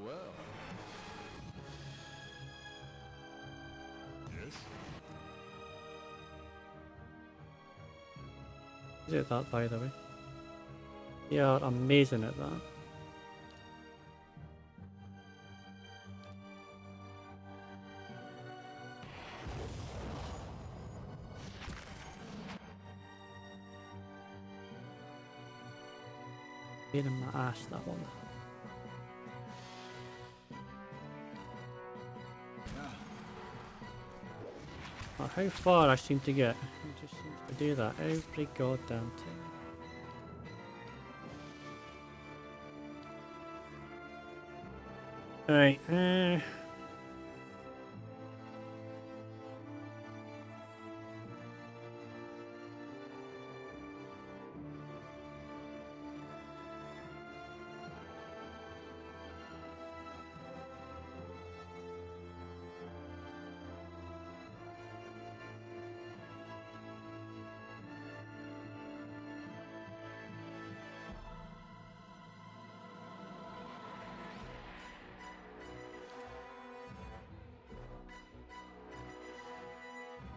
well. Yes? Is it that, by the way? You are amazing at that. Pain in my ass, that one. Oh, how far I seem to get. It just seems to do that every goddamn time. Alright,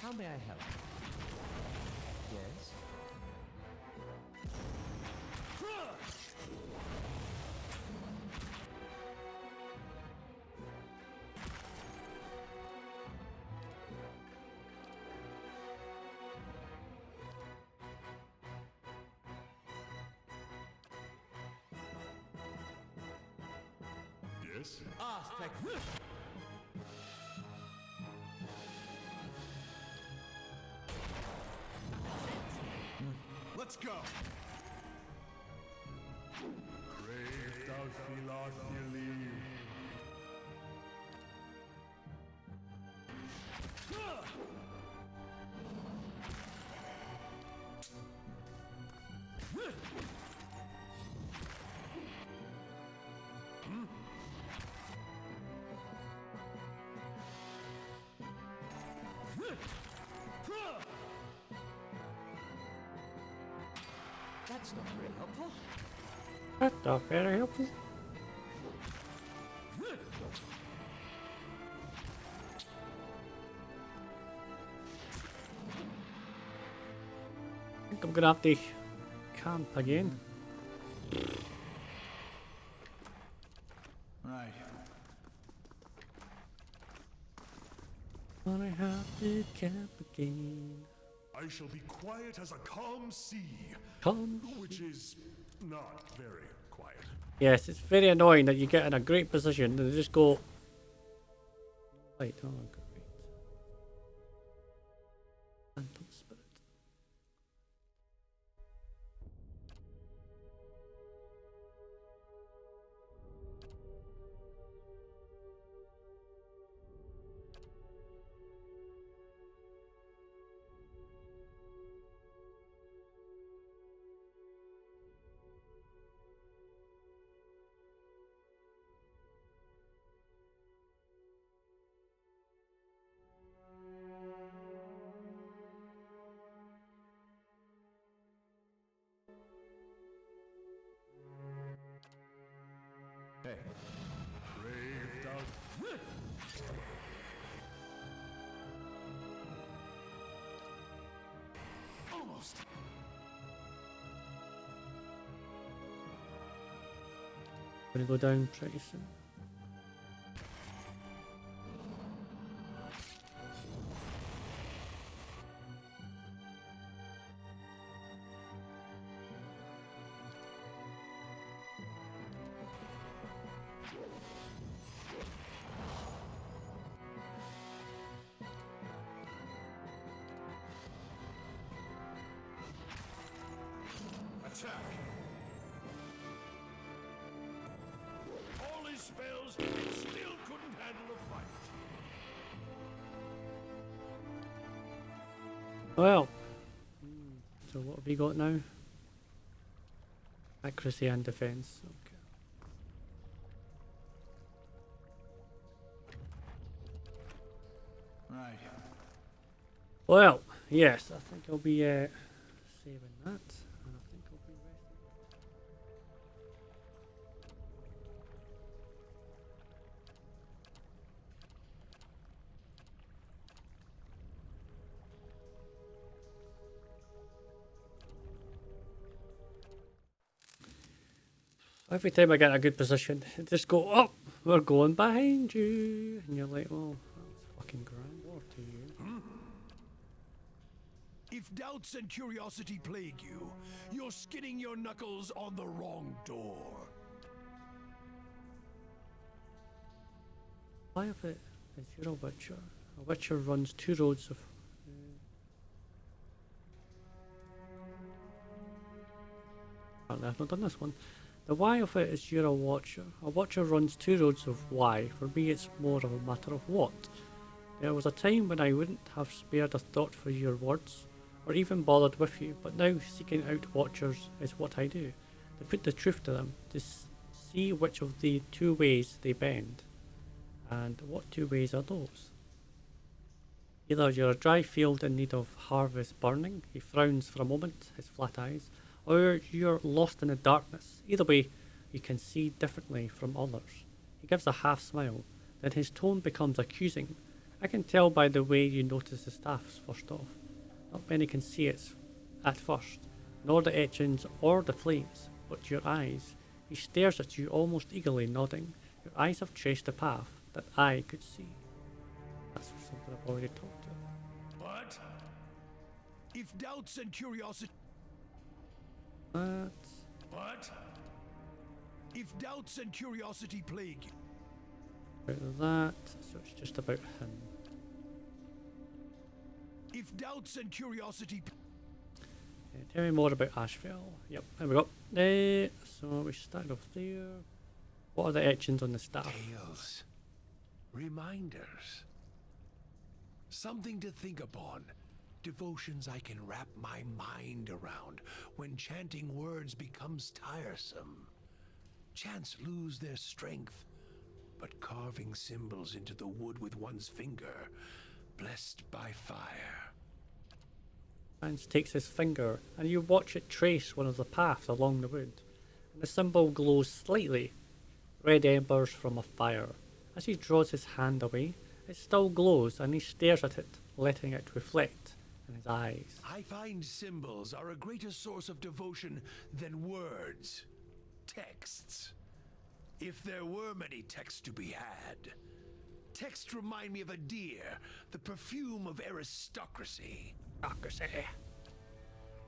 How may I help? Yes? Yes? Ah, thank you. Let's go! Crave thou philophily. That's not very helpful. that's not very helpful. I think I'm gonna have to camp again. Right. Gonna have to camp again. I shall be quiet as a calm sea, Come. which is not very quiet. Yes, it's very annoying that you get in a great position and they just go. Right, oh, great. Phantom Spirit. Hey. Crave thou. Almost. Gonna go down pretty soon. Attack. All his spells, and still couldn't handle a fight. Well, so what have we got now? Accuracy and defense. Okay. Right. Well, yes, I think I'll be saving that, and I think I'll be resting. Every time I get a good position, it just go, oh, we're going behind you. And you're like, oh, that's fucking grand. Or to you. If doubts and curiosity plague you, you're skinning your knuckles on the wrong door. Why of it is you're a witcher? A witcher runs two roads of. Apparently I've not done this one. The why of it is you're a watcher. A watcher runs two roads of why. For me, it's more of a matter of what. There was a time when I wouldn't have spared a thought for your words, or even bothered with you, but now seeking out watchers is what I do. To put the truth to them, to see which of the two ways they bend. And what two ways are those? Either you're a dry field in need of harvest burning, he frowns for a moment, his flat eyes, or you're lost in the darkness. Either way, you can see differently from others. He gives a half smile, then his tone becomes accusing. I can tell by the way you notice the staffs first off. Not many can see it at first, nor the etchings or the flames, but your eyes. He stares at you almost eagerly, nodding. Your eyes have traced the path that I could see. That's something I've already talked to. But if doubts and curiosity But But if doubts and curiosity plague you, about that, so it's just about him. if doubts and curiosity Tell me more about Asheville. Yep, there we go. So we start off there. What are the etchings on the staff? Tales. Reminders. Something to think upon. Devotions I can wrap my mind around when chanting words becomes tiresome. Chants lose their strength, but carving symbols into the wood with one's finger, blessed by fire. Durance takes his finger and you watch it trace one of the paths along the wood. And the symbol glows slightly, red embers from a fire. As he draws his hand away, it still glows and he stares at it, letting it reflect in his eyes. I find symbols are a greater source of devotion than words. Texts. If there were many texts to be had. Texts remind me of a deer, the perfume of aristocracy.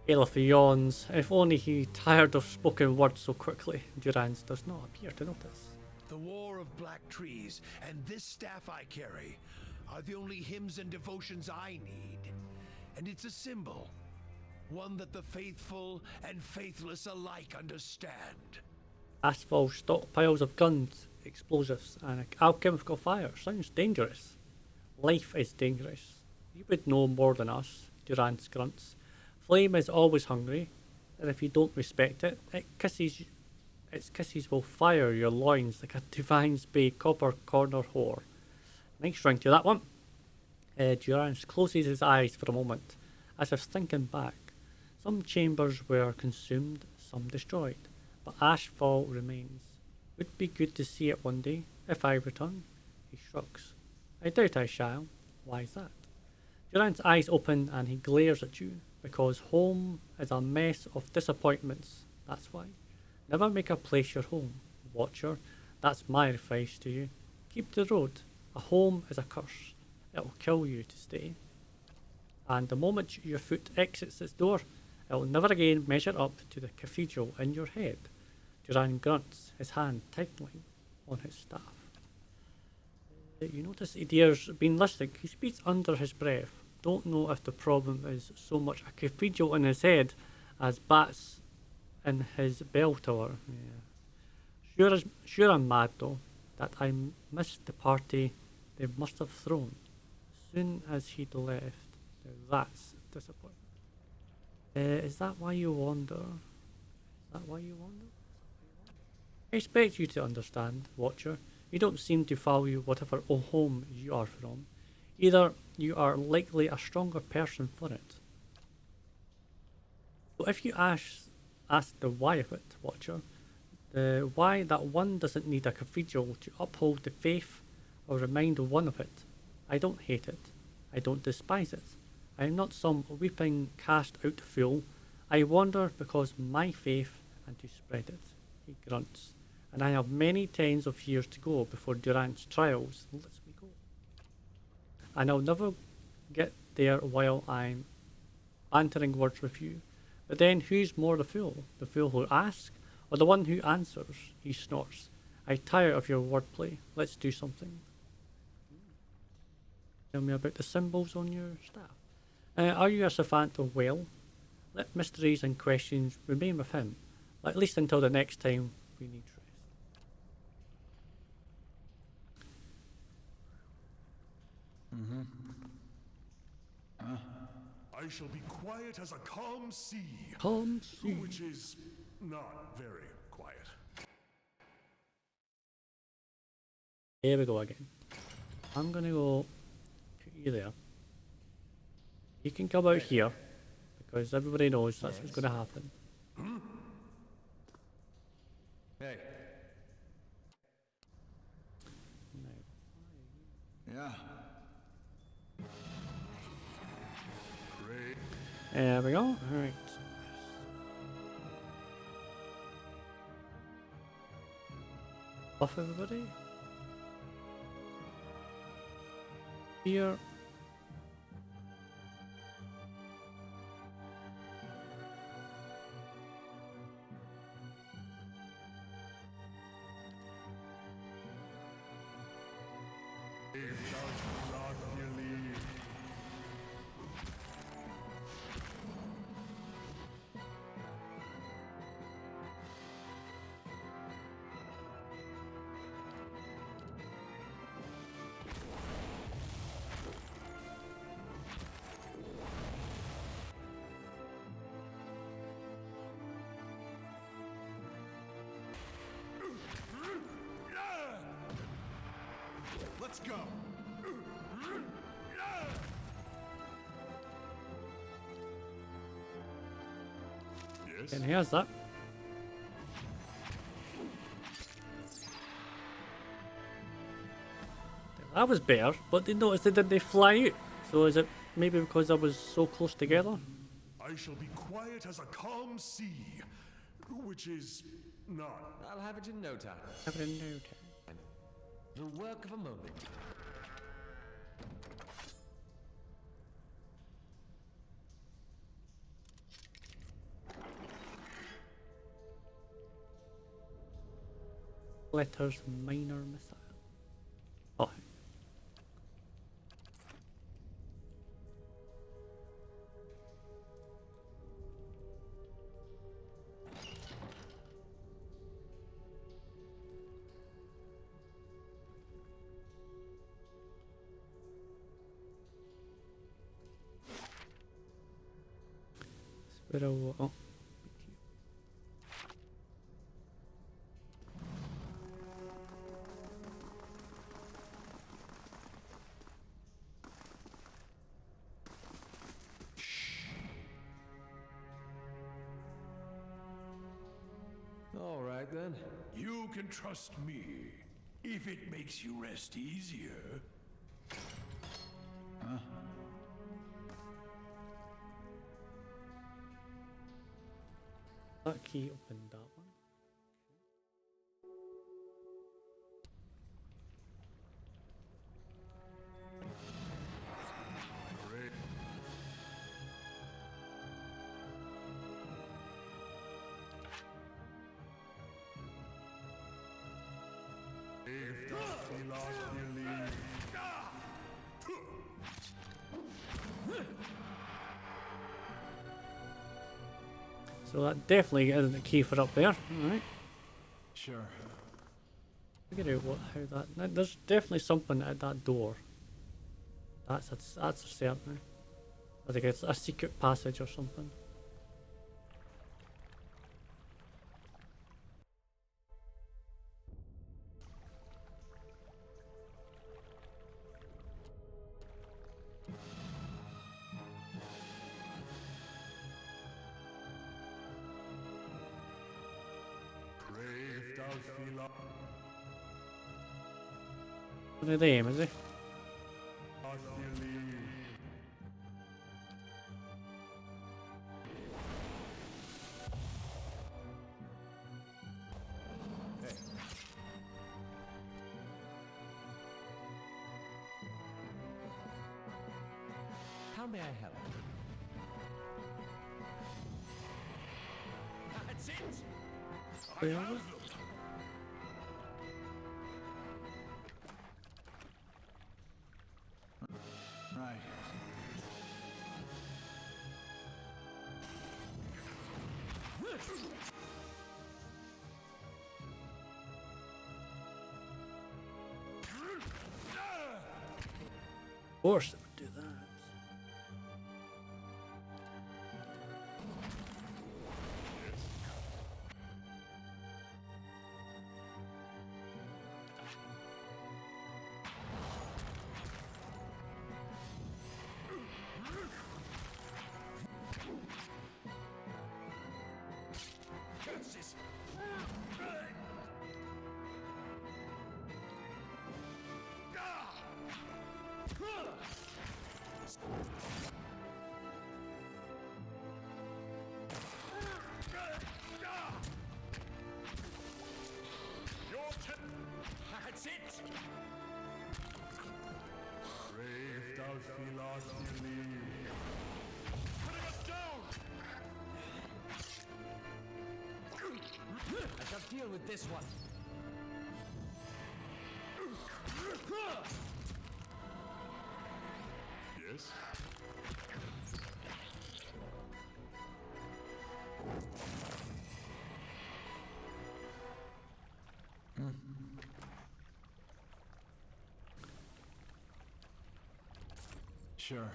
Aleph yawns. If only he tired of spoken words so quickly. Durance does not appear to notice. The war of black trees and this staff I carry are the only hymns and devotions I need. And it's a symbol, one that the faithful and faithless alike understand. Asphalt stockpiles of guns, explosives, and alchemical fire. Sounds dangerous. Life is dangerous. You would know more than us, Durance grunts. Flame is always hungry, and if you don't respect it, its kisses will fire your loins like a Divine's Bay copper corner whore. Nice ring to that one. Durance closes his eyes for a moment, as if thinking back. Some chambers were consumed, some destroyed, but Ashfall remains. Would be good to see it one day, if I return. He shrugs. I doubt I shall. Why is that? Durance's eyes open and he glares at you, because home is a mess of disappointments, that's why. Never make a place your home, Watcher. That's my advice to you. Keep the road. A home is a curse. It will kill you to stay. And the moment your foot exits its door, it will never again measure up to the cathedral in your head. Durance grunts, his hand tightening on his staff. You notice Edir's been listening. He speaks under his breath. Don't know if the problem is so much a cathedral in his head as bats in his bell tower. Yeah. Sure I'm mad though, that I missed the party they must have thrown. As soon as he'd left, that's disappointing. Is that why you wander? Is that why you wander? I expect you to understand, Watcher. You don't seem to value whatever home you are from. Either you are likely a stronger person for it. So if you ask the why of it, Watcher, the why that one doesn't need a cathedral to uphold the faith or remind one of it. I don't hate it. I don't despise it. I am not some weeping cast out fool. I wander because my faith and to spread it. he grunts. And I have many tens of years to go before Durance trials lets me go. And I'll never get there while I'm bantering words with you. But then who's more the fool? The fool who asks, or the one who answers? He snorts. I tire of your wordplay. Let's do something. Tell me about the symbols on your staff. Are you a savant or well? Let mysteries and questions remain with him, at least until the next time we need rest. I shall be quiet as a calm sea. Calm sea. Which is not very quiet. There we go again. I'm gonna go put you there. You can come out here, because everybody knows that's what's gonna happen. Hey. Yeah. There we go. Alright. Buff everybody. Here. Let's go. Yes. And here's that. That was better, but they noticed that they fly out. So is it maybe because I was so close together? I shall be quiet as a calm sea, which is not. I'll have it in no time. Have it in no time. The work of a moment. Letters minor missile. Oh. Sparrow. Oh. All right then. You can trust me if it makes you rest easier. That key opened that one. So that definitely isn't the key for up there. Alright. Sure. Figure out how that. There's definitely something at that door. That's a certain. I think it's a secret passage or something. One of them, is he? How may I help? That's it! I Where have are we? them! Right. Of course it would do that. Curses! That's it! Brave thou Philos believe. Putting us down! I shall deal with this one. Yes? Sure.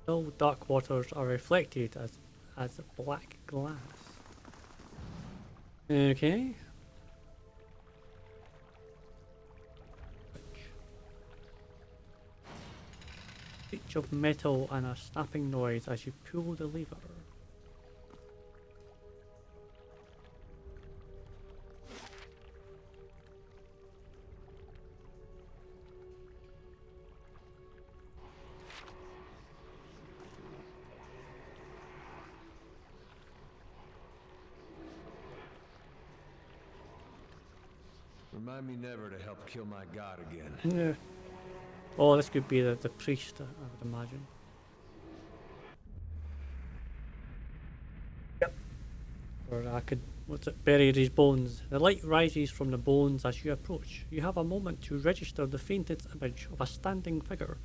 All dark waters are reflected as black glass. Okay. Screech of metal and a snapping noise as you pull the lever. Remind me never to help kill my god again. Yeah. Oh, this could be the priest, I would imagine. Yep. Or I could, what's it, bury his bones. The light rises from the bones as you approach. You have a moment to register the faintest image of a standing figure.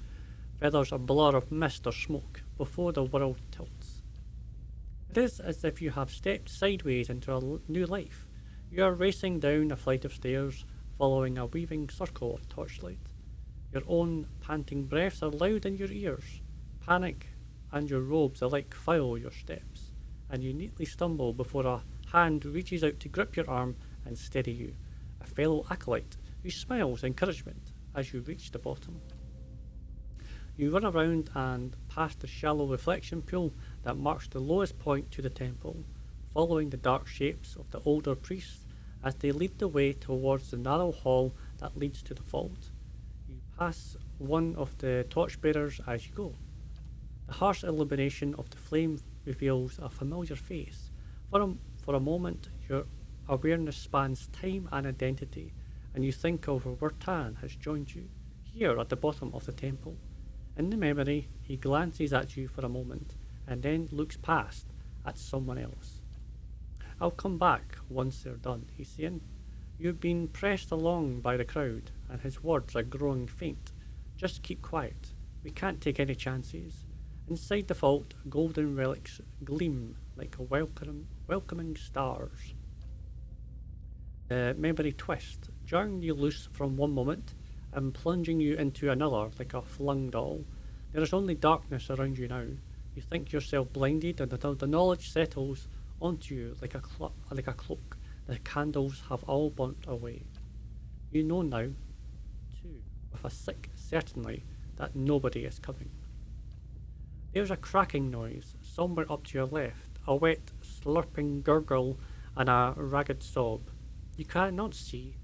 Feathers a blur of mist or smoke before the world tilts. It is as if you have stepped sideways into a new life. You are racing down a flight of stairs, following a weaving circle of torchlight. Your own panting breaths are loud in your ears. Panic and your robes alike foul your steps, and you neatly stumble before a hand reaches out to grip your arm and steady you, a fellow acolyte who smiles encouragement as you reach the bottom. You run around and past the shallow reflection pool that marks the lowest point to the temple, following the dark shapes of the older priests as they lead the way towards the narrow hall that leads to the vault. You pass one of the torchbearers as you go. The harsh illumination of the flame reveals a familiar face. For a moment, your awareness spans time and identity, and you think of where Tan has joined you, here at the bottom of the temple. In the memory, he glances at you for a moment, and then looks past at someone else. I'll come back once they're done, he's saying. You've been pressed along by the crowd, and his words are growing faint. Just keep quiet. We can't take any chances. Inside the vault, golden relics gleam like welcoming stars. The memory twists, jarring you loose from one moment and plunging you into another like a flung doll. There is only darkness around you now. You think yourself blinded, and until the knowledge settles onto you like a cloak, the candles have all burnt away. You know now, too, with a sick certainty, that nobody is coming. There's a cracking noise somewhere up to your left, a wet, slurping gurgle and a ragged sob. You cannot see,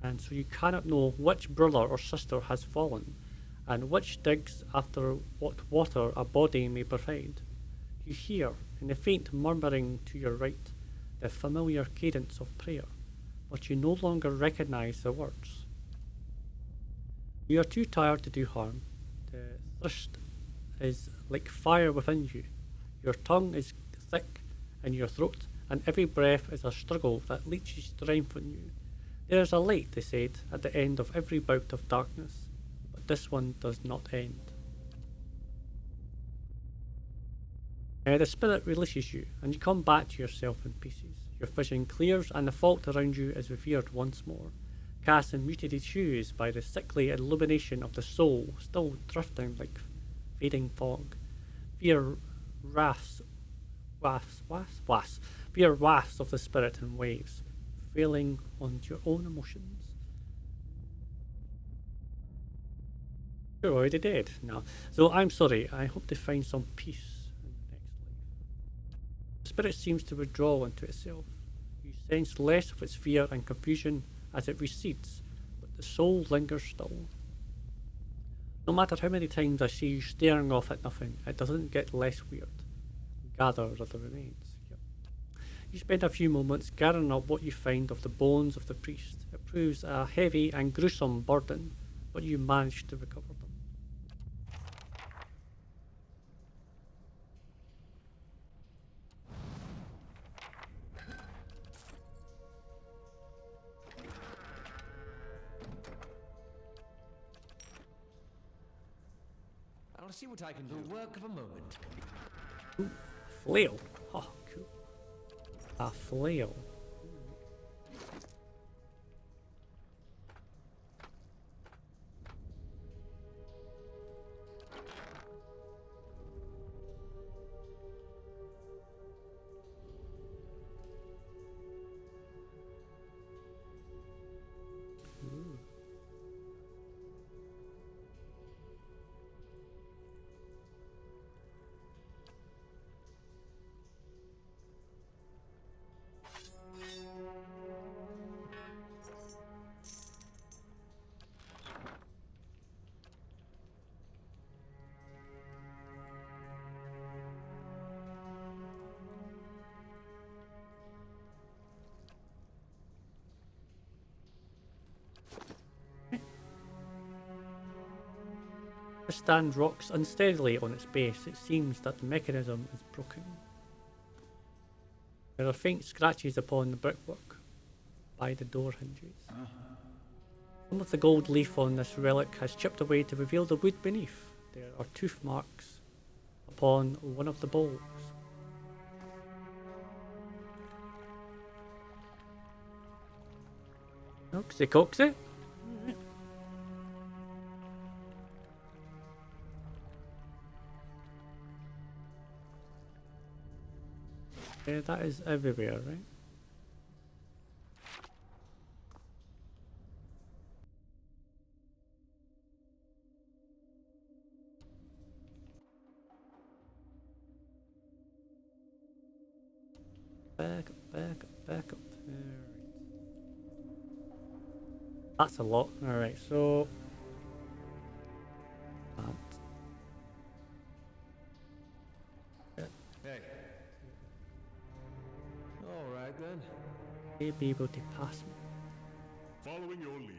and so you cannot know which brother or sister has fallen, and which digs after what water a body may provide. You hear, in the faint murmuring to your right, the familiar cadence of prayer, but you no longer recognize the words. You are too tired to do harm. The thirst is like fire within you. Your tongue is thick in your throat, and every breath is a struggle that leaches strength from you. There is a light, they said, at the end of every bout of darkness, but this one does not end. The spirit releases you, and you come back to yourself in pieces. Your vision clears, and the fog around you is revered once more, cast in mutated hues by the sickly illumination of the soul, still drifting like fading fog. Fear fear wafts of the spirit in waves, failing on your own emotions. You're already dead. No. So I'm sorry. I hope to find some peace in the next life. The spirit seems to withdraw into itself. You sense less of its fear and confusion as it recedes, but the soul lingers still. No matter how many times I see you staring off at nothing, it doesn't get less weird. Gather other remains. Yep. You spend a few moments gathering up what you find of the bones of the priest. It proves a heavy and gruesome burden, but you manage to recover them. I'll see what I can do. The work of a moment. Ooh, flail. Oh, cool. A flail. The stand rocks unsteadily on its base. It seems that the mechanism is broken. There are faint scratches upon the brickwork by the door hinges. Some of the gold leaf on this relic has chipped away to reveal the wood beneath. There are tooth marks upon one of the bowls. Oxy coxy. Yeah, that is everywhere, right? Back up, back up, back up. Alright. That's a lot. Alright, so... Hey. All right then. May be able to pass me. Following your lead.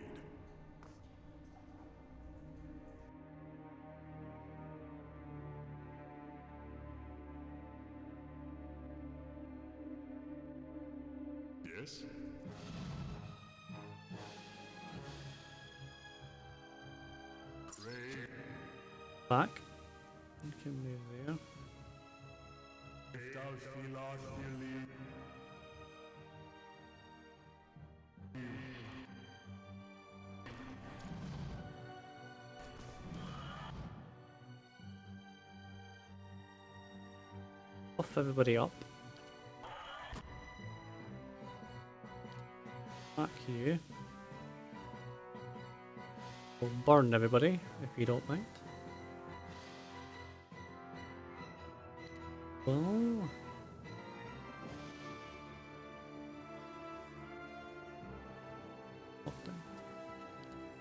Yes? Pray. Back. You can move there. If thou feel our feeling. Buff everybody up. Back you. We'll burn everybody, if you don't mind. Well...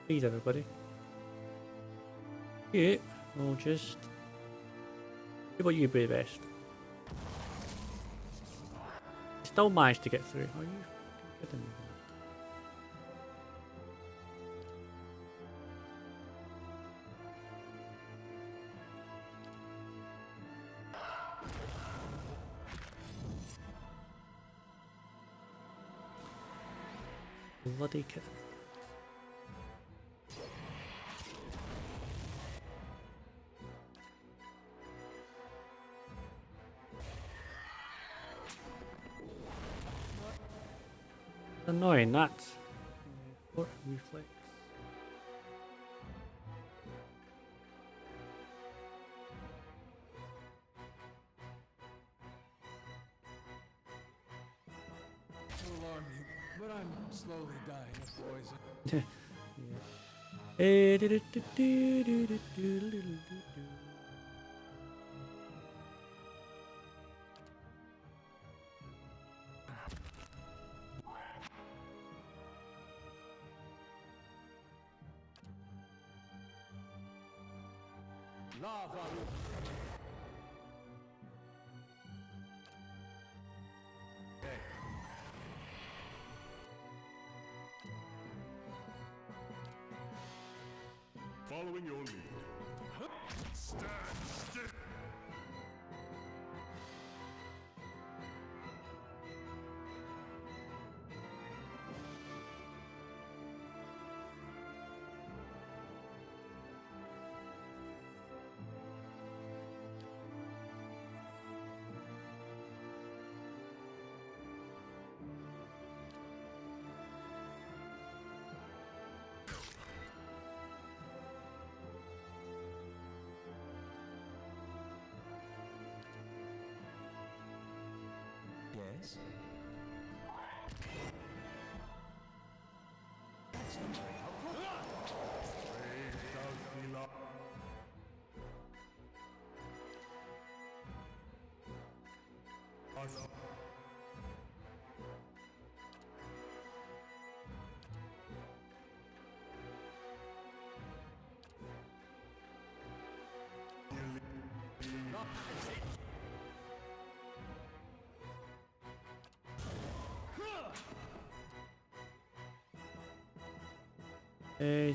Please everybody. Yeah, we'll just do what you do best. Still managed to get through. Are you fucking kidding me? Bloody kid. Annoying that. What reflex? Don't alarm you, but I'm slowly dying of poison. Lava. Following your lead. Stand still. Yes?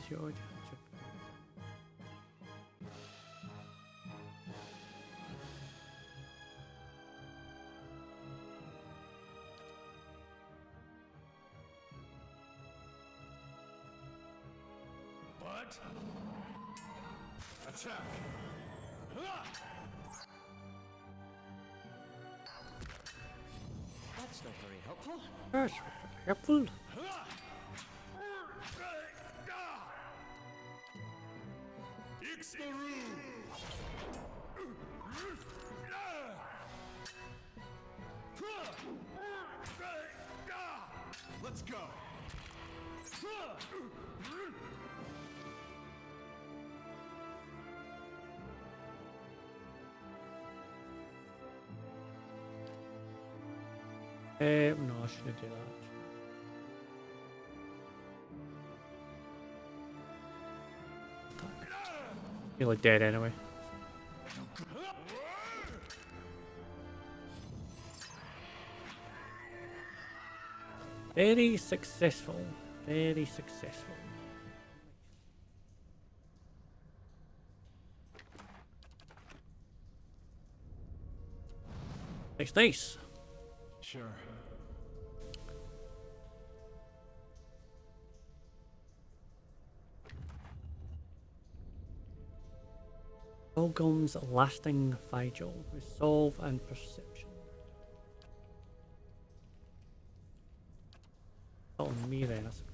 George. But attack. That's not very helpful. That's helpful. Ixmaru! Let's go. No, I shouldn't do that. Nearly dead anyway. Very successful. Very successful. Nice. Sure. Ogum's lasting vigil. Resolve and perception. On me then, I suppose.